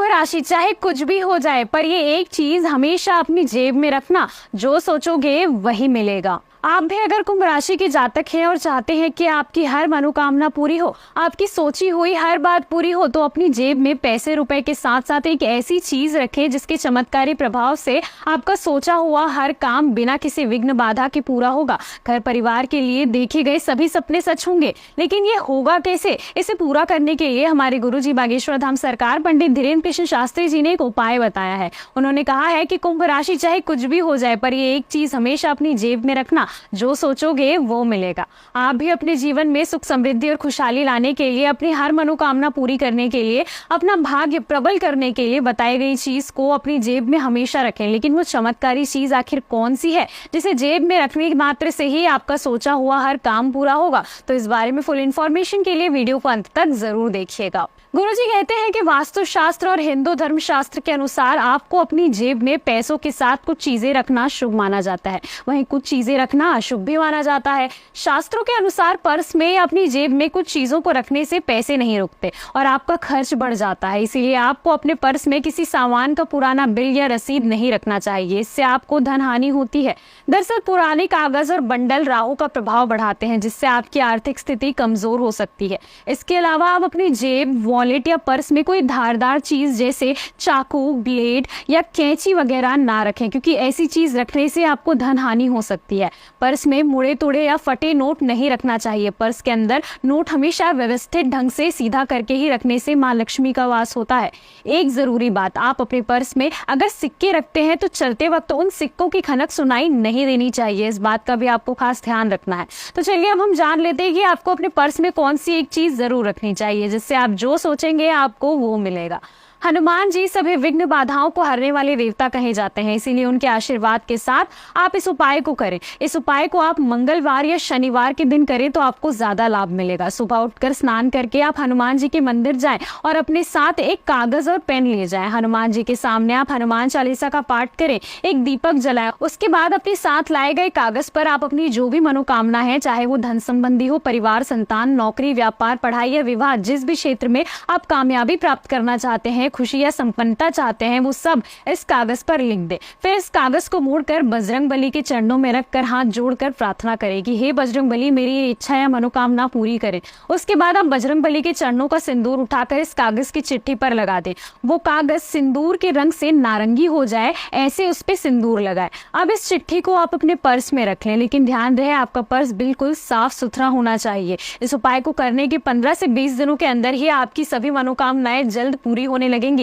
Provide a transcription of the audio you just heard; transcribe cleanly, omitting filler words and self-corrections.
राशि, चाहे कुछ भी हो जाए पर ये एक चीज हमेशा अपनी जेब में रखना, जो सोचोगे वही मिलेगा। आप भी अगर कुंभ राशि के जातक हैं और चाहते हैं कि आपकी हर मनोकामना पूरी हो, आपकी सोची हुई हर बात पूरी हो, तो अपनी जेब में पैसे रुपए के साथ साथ एक ऐसी चीज रखें जिसके चमत्कारी प्रभाव से आपका सोचा हुआ हर काम बिना किसी विघ्न बाधा के पूरा होगा। घर परिवार के लिए देखे गए सभी सपने सच होंगे, लेकिन ये होगा कैसे? इसे पूरा करने के लिए हमारे गुरुजी बागेश्वर धाम सरकार पंडित धीरेन्द्र कृष्ण शास्त्री जी ने एक उपाय बताया है। उन्होंने कहा है कि कुंभ राशि चाहे कुछ भी हो जाए पर ये एक चीज हमेशा अपनी जेब में रखना, जो सोचोगे वो मिलेगा। आप भी अपने जीवन में सुख समृद्धि और खुशहाली लाने के लिए, अपनी हर मनोकामना पूरी करने के लिए, अपना भाग्य प्रबल करने के लिए बताई गई चीज को अपनी जेब में हमेशा रखें। लेकिन वो चमत्कारी चीज आखिर कौन सी है जिसे जेब में रखने मात्र से ही आपका सोचा हुआ हर काम पूरा होगा? तो इस बारे में फुल इंफॉर्मेशन के लिए वीडियो को अंत तक जरूर देखिएगा। गुरुजी कहते हैं कि वास्तु शास्त्र और हिंदू धर्म शास्त्र के अनुसार आपको अपनी जेब में पैसों के साथ कुछ चीजें रखना शुभ माना जाता है, वहीं कुछ चीजें रखना अशुभ भी माना जाता है। शास्त्रों के अनुसार पर्स में या अपनी जेब में कुछ चीजों को रखने से पैसे नहीं रुकते और आपका खर्च बढ़ जाता है। इसीलिए आपको अपने पर्स में किसी सामान का पुराना बिल या रसीद नहीं रखना चाहिए, इससे आपको धन हानि होती है। दरअसल पुराने कागज और बंडल राहु का प्रभाव बढ़ाते हैं, जिससे आपकी आर्थिक स्थिति कमजोर हो सकती है। इसके अलावा आप अपनी जेब, वॉलेट या पर्स में कोई धारदार चीज जैसे चाकू, ब्लेड या कैंची वगैरह ना रखें, क्योंकि ऐसी चीज रखने से आपको धन हानि हो सकती है। पर्स में मुड़े तोड़े या फटे नोट नहीं रखना चाहिए। पर्स के अंदर नोट हमेशा व्यवस्थित ढंग से सीधा करके ही रखने से मां लक्ष्मी का वास होता है। एक जरूरी बात, आप अपने पर्स में अगर सिक्के रखते हैं तो चलते वक्त उन सिक्कों की खनक सुनाई नहीं देनी चाहिए। इस बात का भी आपको खास ध्यान रखना है। तो चलिए अब हम जान लेते हैं कि आपको अपने पर्स में कौन सी एक चीज जरूर रखनी चाहिए जिससे आप जो सोचेंगे आपको वो मिलेगा। हनुमान जी सभी विघ्न बाधाओं को हरने वाले देवता कहे जाते हैं, इसीलिए उनके आशीर्वाद के साथ आप इस उपाय को करें। इस उपाय को आप मंगलवार या शनिवार के दिन करें तो आपको ज्यादा लाभ मिलेगा। सुबह उठकर स्नान करके आप हनुमान जी के मंदिर जाएं और अपने साथ एक कागज और पेन ले जाएं। हनुमान जी के सामने आप हनुमान चालीसा का पाठ करें, एक दीपक जलाएं। उसके बाद अपने साथ लाए गए कागज पर आप अपनी जो भी मनोकामना है, चाहे वो धन संबंधी हो, परिवार, संतान, नौकरी, व्यापार, पढ़ाई या विवाह, जिस भी क्षेत्र में आप कामयाबी प्राप्त करना चाहते हैं, खुशी या संपन्नता चाहते हैं, वो सब इस कागज पर लिख दे। फिर इस कागज को मोड़कर बजरंग बली के चरणों में रखकर हाथ जोड़कर प्रार्थना करेगी, हे बजरंग बली मेरी इच्छा या मनोकामना पूरी करें। उसके बाद आप बजरंग बली के चरणों का सिंदूर उठाकर इस कागज की चिट्ठी पर लगा दें। वो कागज सिंदूर के रंग से नारंगी हो जाए, ऐसे उस पे सिंदूर लगाए। अब इस चिट्ठी को आप अपने पर्स में रख लें, लेकिन ध्यान रहे आपका पर्स बिल्कुल साफ सुथरा होना चाहिए। इस उपाय को करने के 15 से 20 दिनों के अंदर ही आपकी सभी मनोकामनाएं जल्द पूरी होने